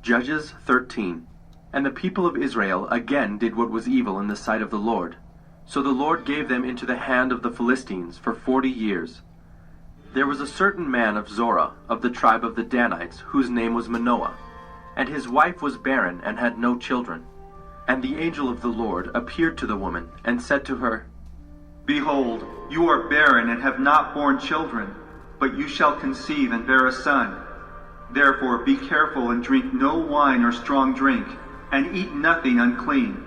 Judges 13. And the people of Israel again did what was evil in the sight of the Lord. So the Lord gave them into the hand of the Philistines for 40 years. There was a certain man of Zorah, of the tribe of the Danites, whose name was Manoah. And his wife was barren and had no children. And the angel of the Lord appeared to the woman, and said to her, Behold, you are barren and have not borne children, but you shall conceive and bear a son. Therefore be careful and drink no wine or strong drink, and eat nothing unclean.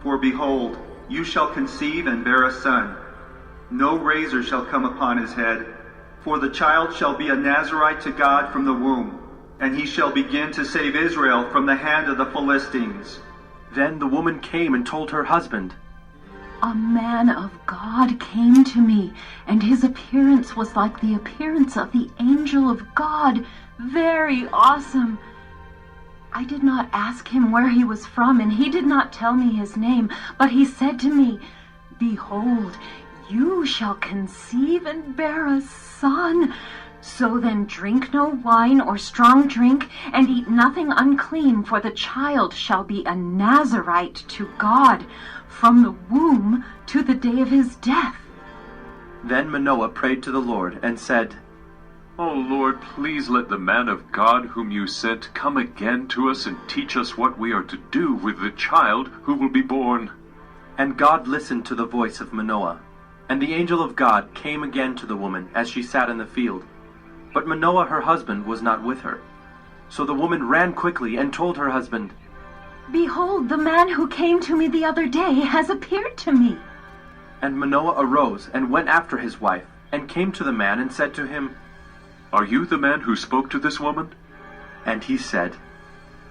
For behold, you shall conceive and bear a son. No razor shall come upon his head, for the child shall be a Nazirite to God from the womb, and he shall begin to save Israel from the hand of the Philistines. Then the woman came and told her husband, A man of God came to me, and his appearance was like the appearance of the angel of God, very awesome. I did not ask him where he was from, and he did not tell me his name, but he said to me, Behold, you shall conceive and bear a son. So then drink no wine or strong drink, and eat nothing unclean, for the child shall be a Nazirite to God from the womb to the day of his death. Then Manoah prayed to the Lord, and said, O Lord, please let the man of God whom you sent come again to us and teach us what we are to do with the child who will be born. And God listened to the voice of Manoah. And the angel of God came again to the woman as she sat in the field. But Manoah her husband was not with her. So the woman ran quickly and told her husband, Behold, the man who came to me the other day has appeared to me. And Manoah arose and went after his wife, and came to the man and said to him, Are you the man who spoke to this woman? And he said,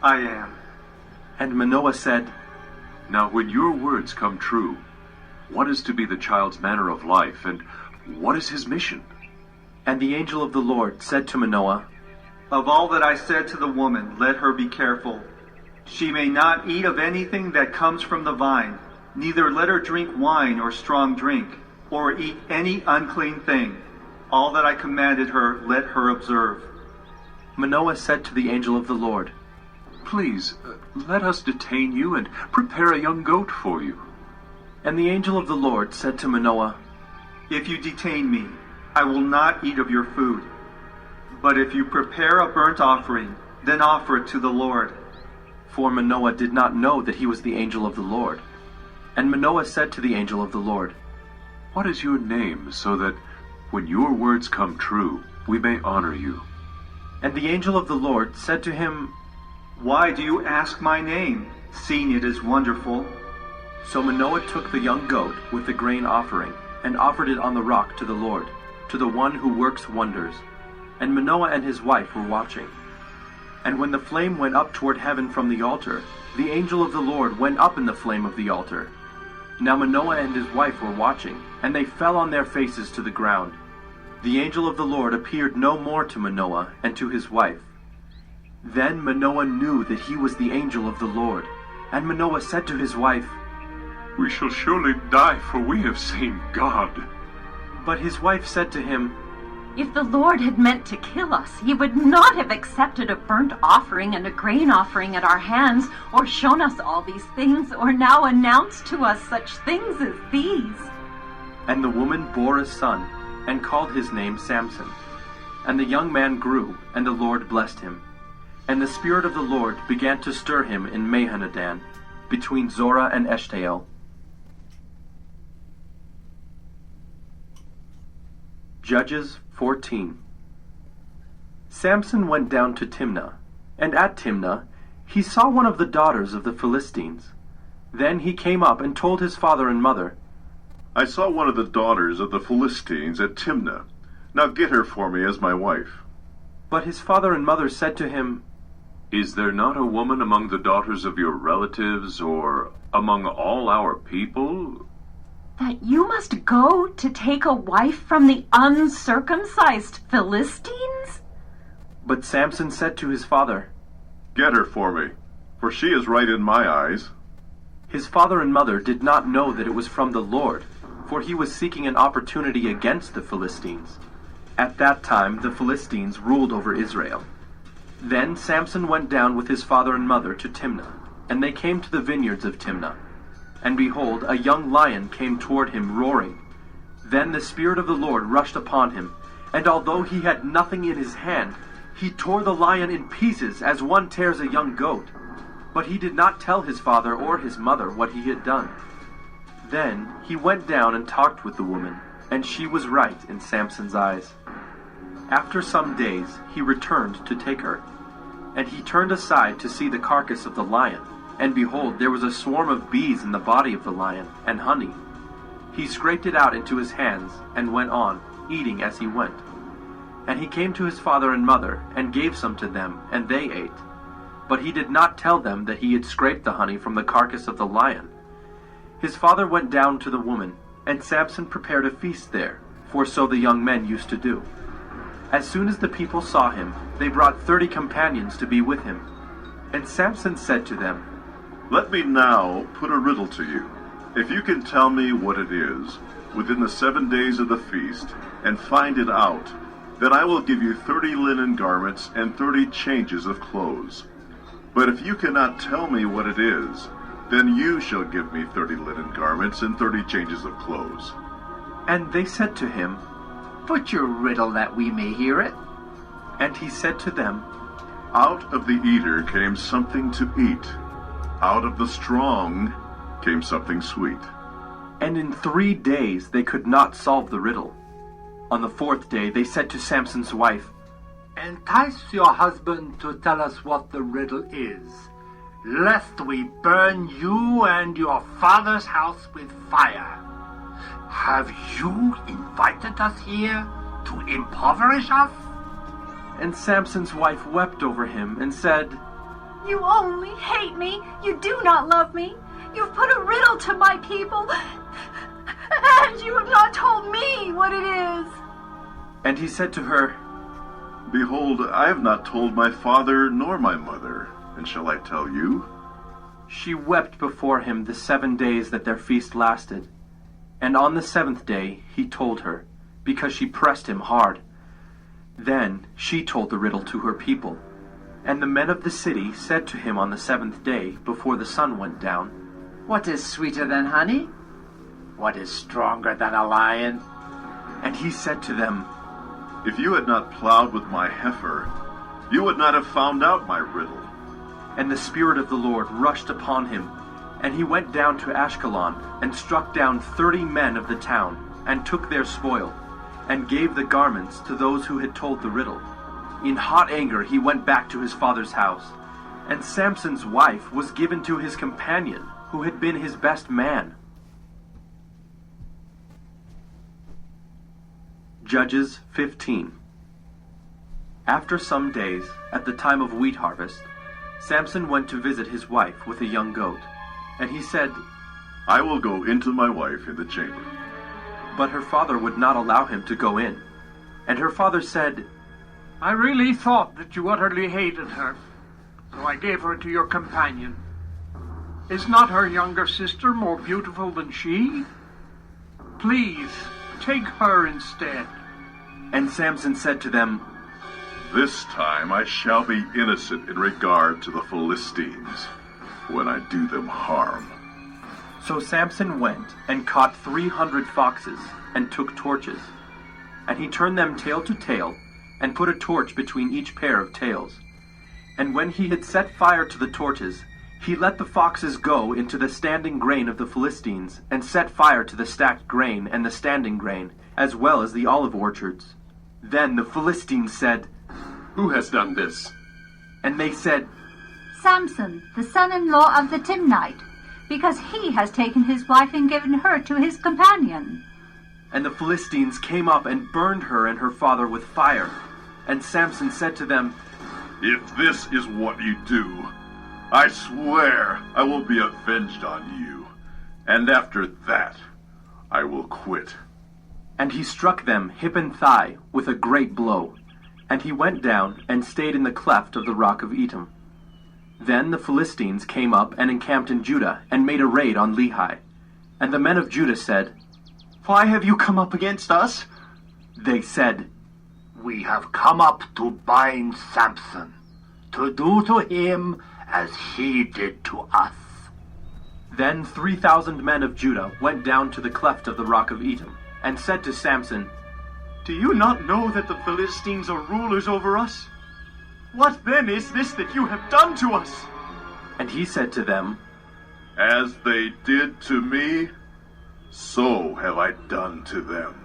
I am. And Manoah said, Now when your words come true, what is to be the child's manner of life, and what is his mission? And the angel of the Lord said to Manoah, Of all that I said to the woman, let her be careful. She may not eat of anything that comes from the vine, neither let her drink wine or strong drink, or eat any unclean thing. All that I commanded her, let her observe. Manoah said to the angel of the Lord, Please, let us detain you and prepare a young goat for you. And the angel of the Lord said to Manoah, If you detain me, I will not eat of your food. But if you prepare a burnt offering, then offer it to the Lord. For Manoah did not know that he was the angel of the Lord. And Manoah said to the angel of the Lord, What is your name, so that when your words come true, we may honor you? And the angel of the Lord said to him, Why do you ask my name, seeing it is wonderful? So Manoah took the young goat with the grain offering, and offered it on the rock to the Lord, to the one who works wonders. And Manoah and his wife were watching. And when the flame went up toward heaven from the altar, the angel of the Lord went up in the flame of the altar. Now Manoah and his wife were watching, and they fell on their faces to the ground. The angel of the Lord appeared no more to Manoah and to his wife. Then Manoah knew that he was the angel of the Lord. And Manoah said to his wife, We shall surely die, for we have seen God. But his wife said to him, If the Lord had meant to kill us, he would not have accepted a burnt offering and a grain offering at our hands, or shown us all these things, or now announced to us such things as these. And the woman bore a son, and called his name Samson. And the young man grew, and the Lord blessed him. And the Spirit of the Lord began to stir him in Mahanadan, between Zorah and Eshtaol. Judges 14. Samson went down to Timnah, and at Timnah he saw one of the daughters of the Philistines. Then he came up and told his father and mother, I saw one of the daughters of the Philistines at Timnah. Now get her for me as my wife. But his father and mother said to him, Is there not a woman among the daughters of your relatives, or among all our people? That you must go to take a wife from the uncircumcised Philistines? But Samson said to his father, Get her for me, for she is right in my eyes. His father and mother did not know that it was from the Lord, for he was seeking an opportunity against the Philistines. At that time the Philistines ruled over Israel. Then Samson went down with his father and mother to Timnah, and they came to the vineyards of Timnah. And behold, a young lion came toward him roaring. Then the Spirit of the Lord rushed upon him, and although he had nothing in his hand, he tore the lion in pieces as one tears a young goat. But he did not tell his father or his mother what he had done. Then he went down and talked with the woman, and she was right in Samson's eyes. After some days he returned to take her, and he turned aside to see the carcass of the lion, and behold, there was a swarm of bees in the body of the lion, and honey. He scraped it out into his hands, and went on, eating as he went. And he came to his father and mother, and gave some to them, and they ate. But he did not tell them that he had scraped the honey from the carcass of the lion. His father went down to the woman, and Samson prepared a feast there, for so the young men used to do. As soon as the people saw him, they brought 30 companions to be with him. And Samson said to them, Let me now put a riddle to you. If you can tell me what it is, within the 7 days of the feast, and find it out, then I will give you 30 linen garments and 30 changes of clothes. But if you cannot tell me what it is, then you shall give me 30 linen garments and 30 changes of clothes. And they said to him, Put your riddle that we may hear it. And he said to them, Out of the eater came something to eat. Out of the strong came something sweet. And in 3 days they could not solve the riddle. On the 4th day they said to Samson's wife, Entice your husband to tell us what the riddle is, lest we burn you and your father's house with fire. Have you invited us here to impoverish us? And Samson's wife wept over him and said, You only hate me. You do not love me. You've put a riddle to my people, and you have not told me what it is. And he said to her, Behold, I have not told my father nor my mother, and shall I tell you? She wept before him the 7 days that their feast lasted. And on the 7th day he told her, because she pressed him hard. Then she told the riddle to her people. And the men of the city said to him on the 7th day, before the sun went down, What is sweeter than honey? What is stronger than a lion? And he said to them, If you had not plowed with my heifer, you would not have found out my riddle. And the Spirit of the Lord rushed upon him, and he went down to Ashkelon, and struck down 30 men of the town, and took their spoil, and gave the garments to those who had told the riddle. In hot anger he went back to his father's house, and Samson's wife was given to his companion, who had been his best man. Judges 15. After some days, at the time of wheat harvest, Samson went to visit his wife with a young goat. And he said, I will go into my wife in the chamber. But her father would not allow him to go in. And her father said, I really thought that you utterly hated her, so I gave her to your companion. Is not her younger sister more beautiful than she? Please, take her instead. And Samson said to them, This time I shall be innocent in regard to the Philistines, when I do them harm. So Samson went and caught 300 foxes, and took torches. And he turned them tail to tail, and put a torch between each pair of tails. And when he had set fire to the torches, he let the foxes go into the standing grain of the Philistines, and set fire to the stacked grain and the standing grain, as well as the olive orchards. Then the Philistines said, Who has done this? And they said, Samson, the son-in-law of the Timnite, because he has taken his wife and given her to his companion. And the Philistines came up and burned her and her father with fire. And Samson said to them, If this is what you do, I swear I will be avenged on you, and after that I will quit. And he struck them hip and thigh with a great blow. And he went down and stayed in the cleft of the rock of Etam. Then the Philistines came up and encamped in Judah, and made a raid on Lehi. And the men of Judah said, Why have you come up against us? They said, We have come up to bind Samson. to do to him as he did to us. Then 3,000 men of Judah went down to the cleft of the rock of Etam, and said to Samson, Do you not know that the Philistines are rulers over us? What then is this that you have done to us? And he said to them, As they did to me, so have I done to them.